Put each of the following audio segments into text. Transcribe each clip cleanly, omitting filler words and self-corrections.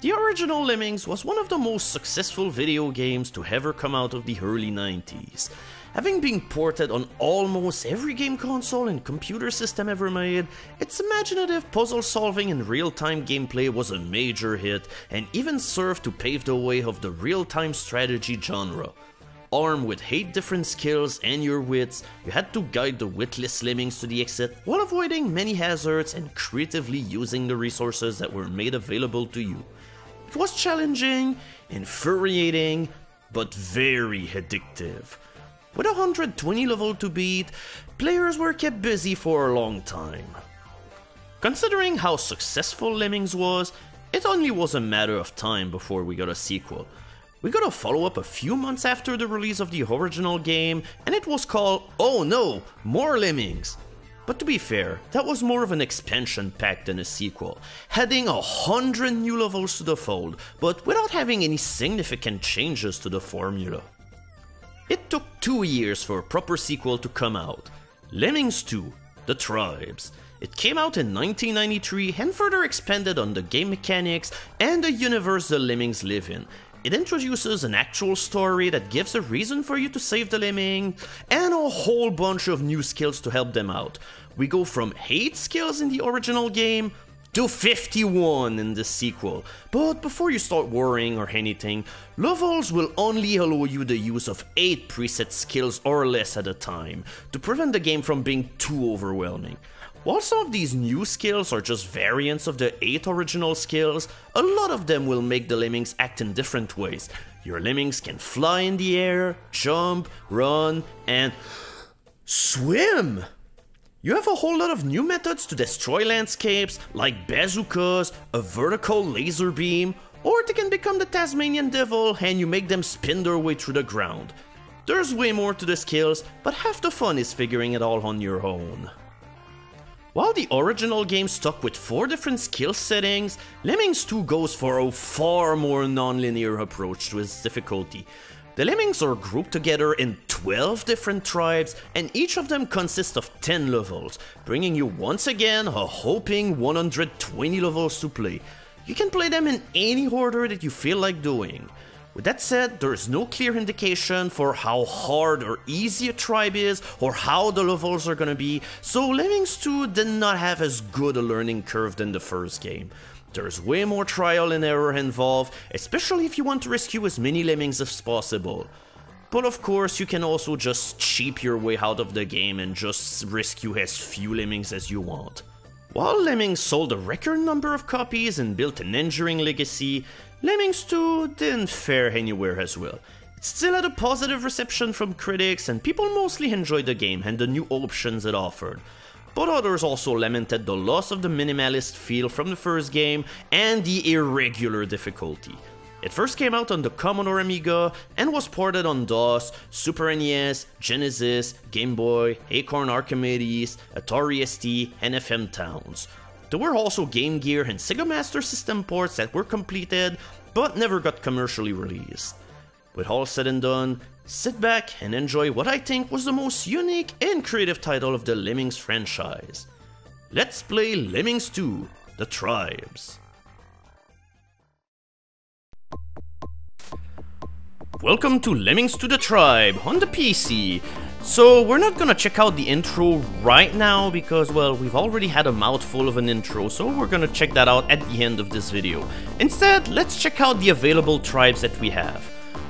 The original Lemmings was one of the most successful video games to ever come out of the early 90s. Having been ported on almost every game console and computer system ever made, its imaginative puzzle solving and real-time gameplay was a major hit and even served to pave the way of the real-time strategy genre. Armed with 8 different skills and your wits, you had to guide the witless lemmings to the exit while avoiding many hazards and creatively using the resources that were made available to you. It was challenging, infuriating, but very addictive. With 120 levels to beat, players were kept busy for a long time. Considering how successful Lemmings was, it only was a matter of time before we got a sequel. We got a follow-up a few months after the release of the original game, and it was called, oh no, more Lemmings! But to be fair, that was more of an expansion pack than a sequel, adding 100 new levels to the fold, but without having any significant changes to the formula. It took 2 years for a proper sequel to come out. Lemmings 2, The Tribes. It came out in 1993 and further expanded on the game mechanics and the universe the lemmings live in. It introduces an actual story that gives a reason for you to save the lemming, and a whole bunch of new skills to help them out. We go from 8 skills in the original game to 51 in the sequel. But before you start worrying or anything, levels will only allow you the use of 8 preset skills or less at a time, to prevent the game from being too overwhelming. While some of these new skills are just variants of the 8 original skills, a lot of them will make the lemmings act in different ways. Your lemmings can fly in the air, jump, run, and swim! You have a whole lot of new methods to destroy landscapes, like bazookas, a vertical laser beam, or they can become the Tasmanian Devil and you make them spin their way through the ground. There's way more to the skills, but half the fun is figuring it all on your own. While the original game stuck with 4 different skill settings, Lemmings 2 goes for a far more non-linear approach to its difficulty. The lemmings are grouped together in 12 different tribes, and each of them consists of 10 levels, bringing you once again a whopping 120 levels to play. You can play them in any order that you feel like doing. With that said, there is no clear indication for how hard or easy a tribe is, or how the levels are gonna be, so Lemmings 2 did not have as good a learning curve than the first game. There's way more trial and error involved, especially if you want to rescue as many lemmings as possible. But of course, you can also just cheap your way out of the game and just rescue as few lemmings as you want. While Lemmings sold a record number of copies and built an enduring legacy, Lemmings 2 didn't fare anywhere as well. It still had a positive reception from critics, and people mostly enjoyed the game and the new options it offered. But others also lamented the loss of the minimalist feel from the first game and the irregular difficulty. It first came out on the Commodore Amiga and was ported on DOS, Super NES, Genesis, Game Boy, Acorn Archimedes, Atari ST, and FM Towns. There were also Game Gear and Sega Master System ports that were completed, but never got commercially released. With all said and done, sit back and enjoy what I think was the most unique and creative title of the Lemmings franchise. Let's play Lemmings 2, The Tribes. Welcome to Lemmings 2 The Tribe on the PC. So we're not gonna check out the intro right now because, well, we've already had a mouthful of an intro, so we're gonna check that out at the end of this video. Instead, let's check out the available tribes that we have.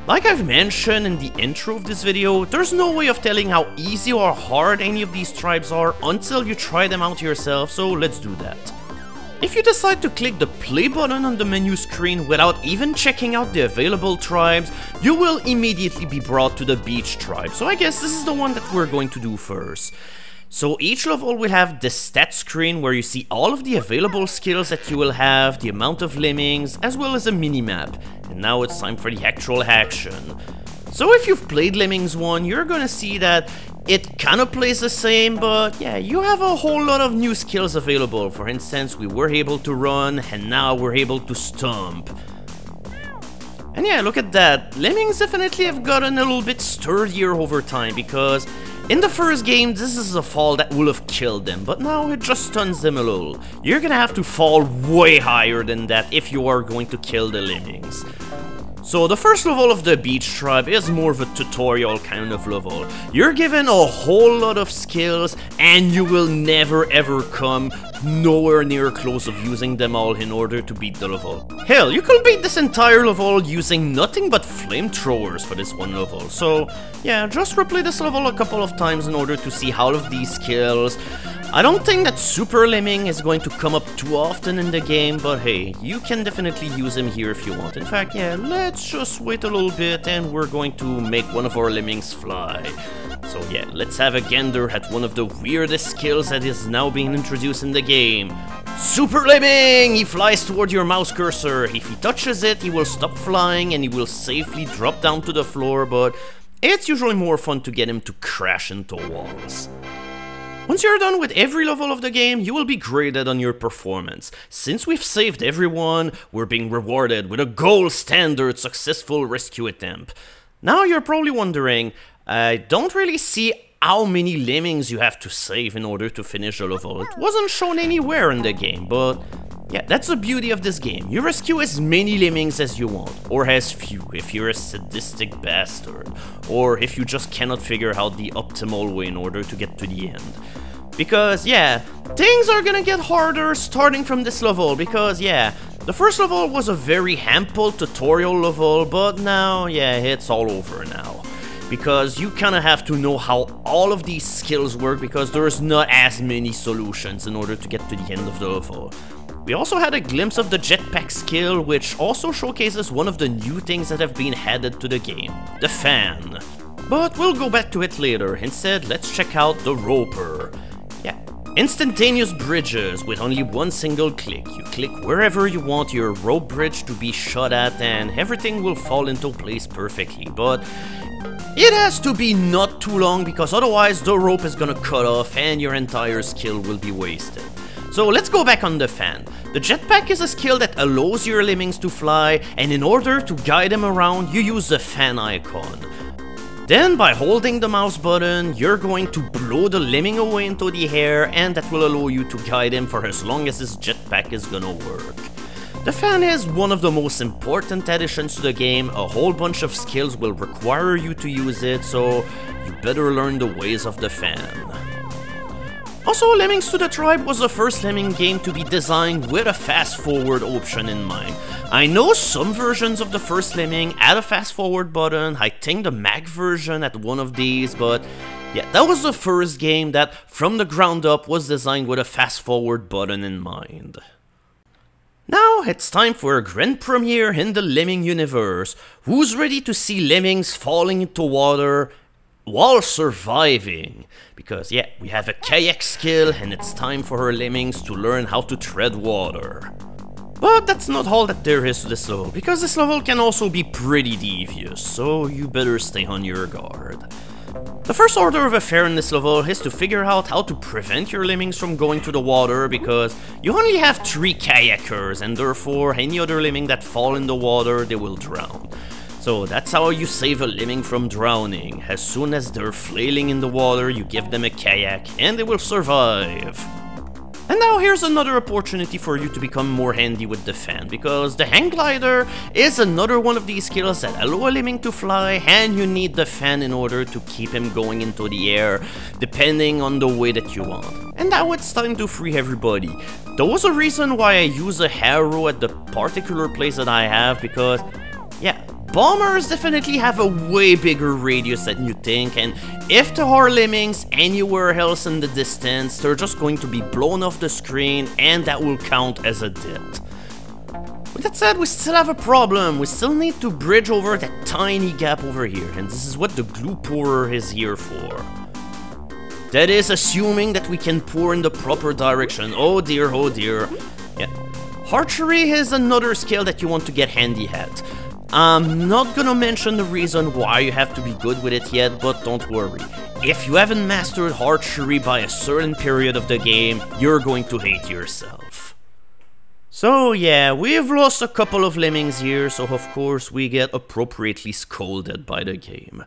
Like I've mentioned in the intro of this video, there's no way of telling how easy or hard any of these tribes are until you try them out yourself, so let's do that. If you decide to click the play button on the menu screen without even checking out the available tribes, you will immediately be brought to the beach tribe, so I guess this is the one that we're going to do first. So each level will have the stat screen where you see all of the available skills that you will have, the amount of lemmings, as well as a mini-map. And now it's time for the actual action. So if you've played Lemmings 1, you're gonna see that it kinda plays the same, but yeah, you have a whole lot of new skills available. For instance, we were able to run, and now we're able to stomp. And yeah, look at that. Lemmings definitely have gotten a little bit sturdier over time, because In the first game, this is a fall that will have killed them, but now it just stuns them a little. You're gonna have to fall way higher than that if you are going to kill the Lemmings. So the first level of the Beach Tribe is more of a tutorial kind of level. You're given a whole lot of skills and you will never ever come nowhere near close of using them all in order to beat the level. Hell, you could beat this entire level using nothing but flamethrowers for this one level. So yeah, just replay this level a couple of times in order to see all of these skills. I don't think that Super Lemming is going to come up too often in the game, but hey, you can definitely use him here if you want. In fact, yeah, let's just wait a little bit and we're going to make one of our Lemmings fly. So yeah, let's have a gander at one of the weirdest skills that is now being introduced in the game. Super Lemming! He flies toward your mouse cursor. If he touches it, he will stop flying and he will safely drop down to the floor, but it's usually more fun to get him to crash into walls. Once you're done with every level of the game, you will be graded on your performance. Since we've saved everyone, we're being rewarded with a gold standard successful rescue attempt. Now you're probably wondering, I don't really see how many Lemmings you have to save in order to finish the level. It wasn't shown anywhere in the game, but yeah, that's the beauty of this game. You rescue as many Lemmings as you want, or as few if you're a sadistic bastard, or if you just cannot figure out the optimal way in order to get to the end. Because yeah, things are gonna get harder starting from this level, because yeah, the first level was a very ample tutorial level, but now yeah, it's all over now. Because you kinda have to know how all of these skills work, because there's not as many solutions in order to get to the end of the level. We also had a glimpse of the jetpack skill, which also showcases one of the new things that have been added to the game, the fan. But we'll go back to it later. Instead, let's check out the roper. Yeah, instantaneous bridges with only one single click. You click wherever you want your rope bridge to be shot at and everything will fall into place perfectly, but it has to be not too long because otherwise the rope is gonna cut off and your entire skill will be wasted. So let's go back on the fan. The jetpack is a skill that allows your Lemmings to fly, and in order to guide them around, you use the fan icon. Then by holding the mouse button, you're going to blow the Lemming away into the air, and that will allow you to guide him for as long as his jetpack is gonna work. The fan is one of the most important additions to the game. A whole bunch of skills will require you to use it, so you better learn the ways of the fan. Also, Lemmings to the Tribe was the first Lemming game to be designed with a fast forward option in mind. I know some versions of the first Lemming had a fast forward button. I think the Mac version had one of these, but yeah, that was the first game that from the ground up was designed with a fast forward button in mind. Now it's time for a grand premiere in the Lemming universe. Who's ready to see Lemmings falling into water while surviving? Because yeah, we have a kayak skill and it's time for our Lemmings to learn how to tread water. But that's not all that there is to this level, because this level can also be pretty devious, so you better stay on your guard. The first order of affair in this level is to figure out how to prevent your Lemmings from going to the water, because you only have 3 kayakers and therefore any other Lemming that fall in the water, they will drown. So that's how you save a Lemming from drowning. As soon as they're flailing in the water, you give them a kayak and they will survive. And now here's another opportunity for you to become more handy with the fan, because the hang glider is another one of these skills that allow a Lemming to fly, and you need the fan in order to keep him going into the air, depending on the way that you want. And now it's time to free everybody. There was a reason why I use a arrow at the particular place that I have, because yeah, bombers definitely have a way bigger radius than you think, and if there are Lemmings anywhere else in the distance, they're just going to be blown off the screen and that will count as a death. With that said, we still have a problem. We still need to bridge over that tiny gap over here, and this is what the glue pourer is here for. That is assuming that we can pour in the proper direction. Oh dear, oh dear. Yeah. Archery is another skill that you want to get handy at. I'm not gonna mention the reason why you have to be good with it yet, but don't worry. If you haven't mastered archery by a certain period of the game, you're going to hate yourself. So yeah, we've lost a couple of Lemmings here, so of course we get appropriately scolded by the game.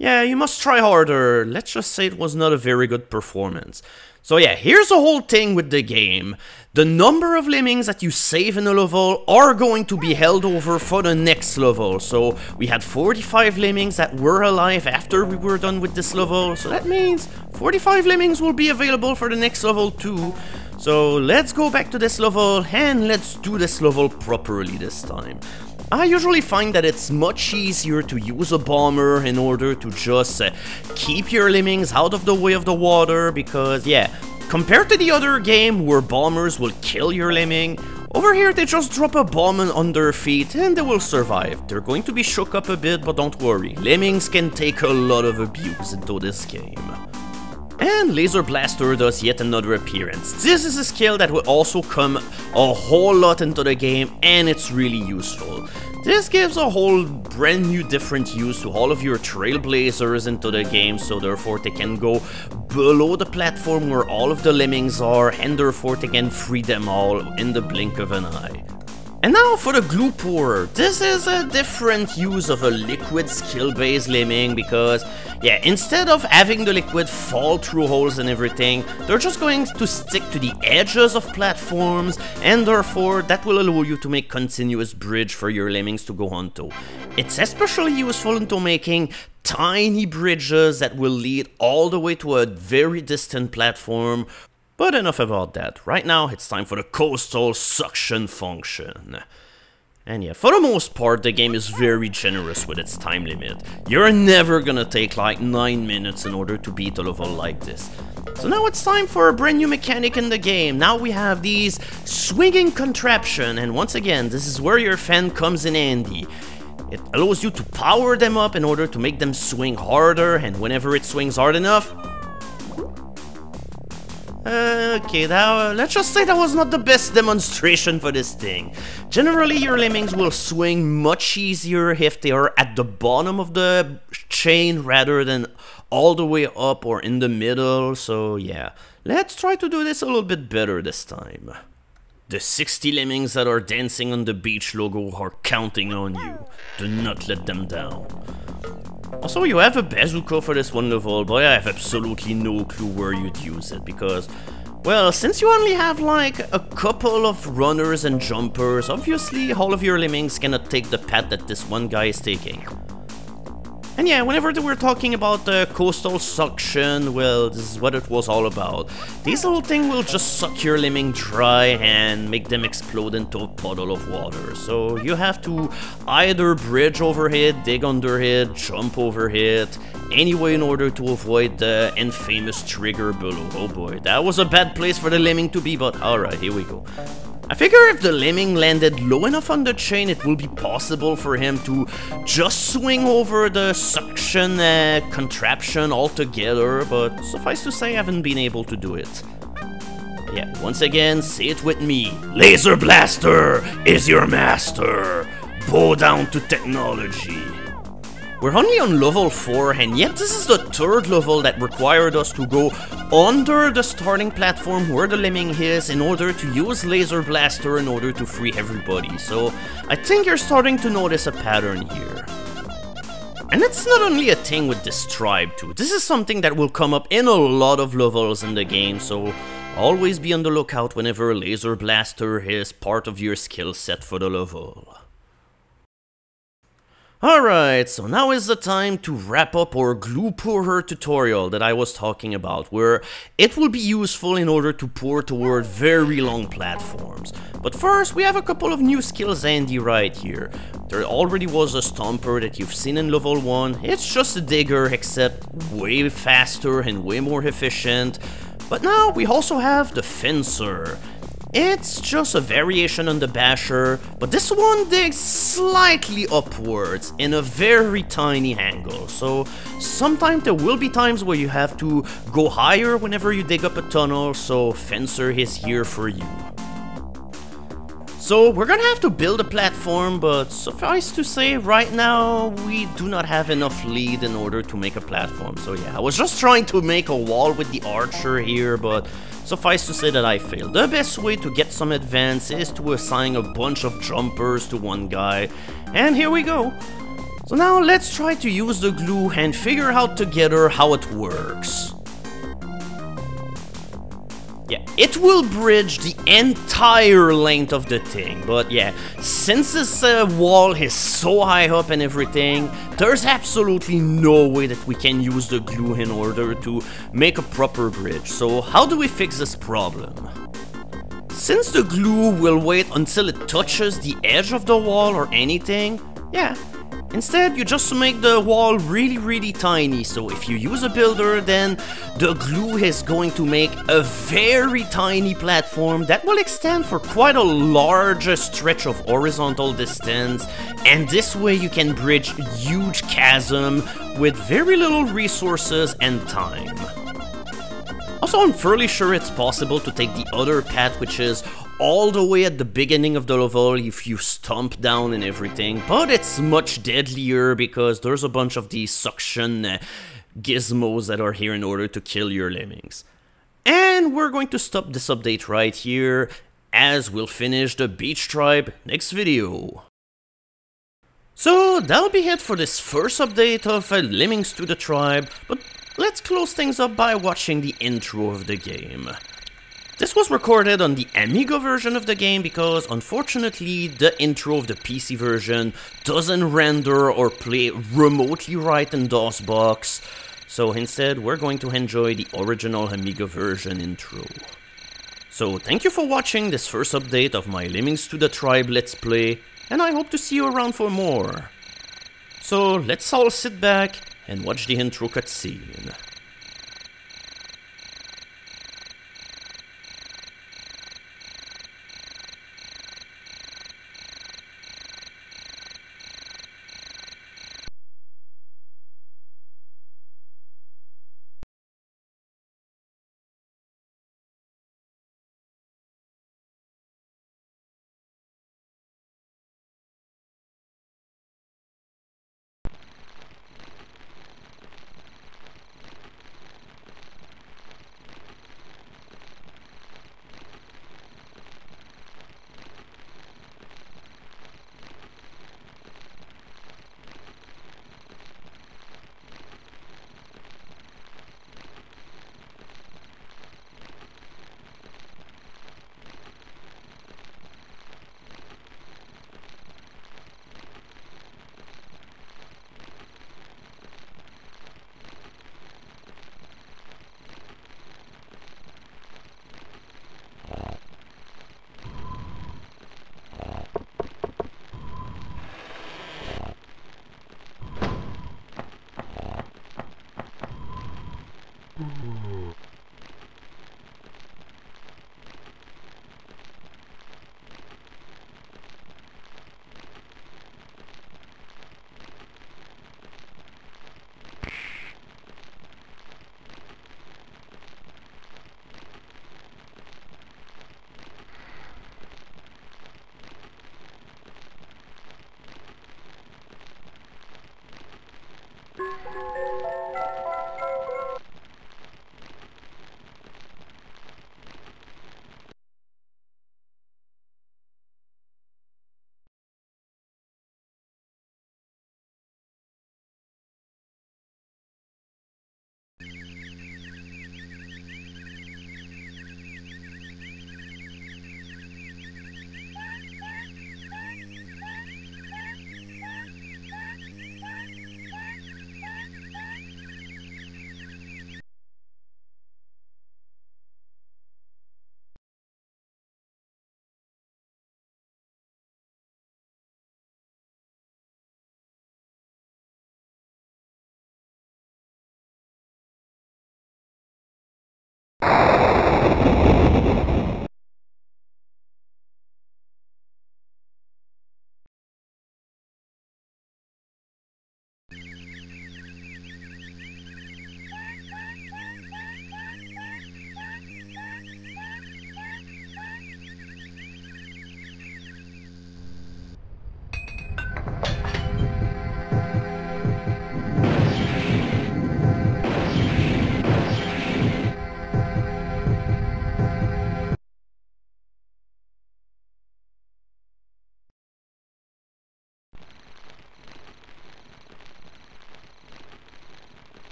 Yeah, you must try harder. Let's just say it was not a very good performance. So yeah, here's the whole thing with the game. The number of lemmings that you save in a level are going to be held over for the next level. So we had 45 lemmings that were alive after we were done with this level. So that means 45 lemmings will be available for the next level too. So let's go back to this level and let's do this level properly this time. I usually find that it's much easier to use a bomber in order to just keep your lemmings out of the way of the water because, yeah, compared to the other game where bombers will kill your lemming, over here they just drop a bomb on their feet and they will survive. They're going to be shook up a bit, but don't worry, lemmings can take a lot of abuse into this game. And Laser Blaster does yet another appearance. This is a skill that will also come a whole lot into the game and it's really useful. This gives a whole brand new different use to all of your trailblazers into the game, so therefore they can go below the platform where all of the lemmings are and therefore they can free them all in the blink of an eye. And now for the glue pourer. This is a different use of a liquid skill-based lemming because, yeah, instead of having the liquid fall through holes and everything, they're just going to stick to the edges of platforms and therefore that will allow you to make continuous bridge for your lemmings to go onto. It's especially useful into making tiny bridges that will lead all the way to a very distant platform. But enough about that. Right now, it's time for the coastal suction function. And yeah, for the most part, the game is very generous with its time limit. You're never gonna take like 9 minutes in order to beat a level like this. So now it's time for a brand new mechanic in the game. Now we have these swinging contraption, and once again, this is where your fan comes in handy. It allows you to power them up in order to make them swing harder, and whenever it swings hard enough, okay, now let's just say that was not the best demonstration for this thing. Generally, your lemmings will swing much easier if they are at the bottom of the chain rather than all the way up or in the middle, so yeah. Let's try to do this a little bit better this time. The 60 lemmings that are dancing on the beach logo are counting on you. Do not let them down. Also, you have a bazooka for this one level, but I have absolutely no clue where you'd use it, because, well, since you only have like a couple of runners and jumpers, obviously all of your lemmings cannot take the path that this one guy is taking. And yeah, whenever we're talking about the coastal suction, well, this is what it was all about. This little thing will just suck your lemming dry and make them explode into a puddle of water. So you have to either bridge over it, dig under it, jump over it, anyway in order to avoid the infamous trigger below. Oh boy, that was a bad place for the lemming to be, but alright, here we go. I figure if the lemming landed low enough on the chain, it will be possible for him to just swing over the suction contraption altogether, but suffice to say I haven't been able to do it. Yeah, once again, say it with me. Laser Blaster is your master. Bow down to technology. We're only on level 4, and yet this is the 3rd level that required us to go under the starting platform where the lemming is in order to use Laser Blaster in order to free everybody. So I think you're starting to notice a pattern here. And it's not only a thing with this tribe too. This is something that will come up in a lot of levels in the game, so always be on the lookout whenever Laser Blaster is part of your skill set for the level. Alright, so now is the time to wrap up our glue pourer tutorial that I was talking about, where it will be useful in order to pour toward very long platforms. But first, we have a couple of new skills handy right here. There already was a stomper that you've seen in level 1, it's just a digger except way faster and way more efficient. But now we also have the fencer. It's just a variation on the basher, but this one digs slightly upwards in a very tiny angle, so sometimes there will be times where you have to go higher whenever you dig up a tunnel, so fencer is here for you. So we're gonna have to build a platform, but suffice to say right now we do not have enough lead in order to make a platform. So yeah, I was just trying to make a wall with the archer here, but suffice to say that I failed. The best way to get some advance is to assign a bunch of jumpers to one guy, and here we go. So now let's try to use the glue and figure out together how it works. Yeah, it will bridge the entire length of the thing, but yeah, since this wall is so high up and everything, there's absolutely no way that we can use the glue in order to make a proper bridge. So how do we fix this problem? Since the glue will wait until it touches the edge of the wall or anything, yeah, instead, you just make the wall really tiny, so if you use a builder, then the glue is going to make a very tiny platform that will extend for quite a large stretch of horizontal distance, and this way you can bridge huge chasm with very little resources and time. Also, I'm fairly sure it's possible to take the other path, which is all the way at the beginning of the level if you stomp down and everything, but it's much deadlier because there's a bunch of these suction gizmos that are here in order to kill your lemmings. And we're going to stop this update right here, as we'll finish the Beach Tribe next video. So that'll be it for this first update of Lemmings to the Tribe, but let's close things up by watching the intro of the game. This was recorded on the Amiga version of the game because, unfortunately, the intro of the PC version doesn't render or play remotely right in DOSBox, so instead we're going to enjoy the original Amiga version intro. So thank you for watching this first update of my Lemmings to the Tribe Let's Play, and I hope to see you around for more. So let's all sit back and watch the intro cutscene.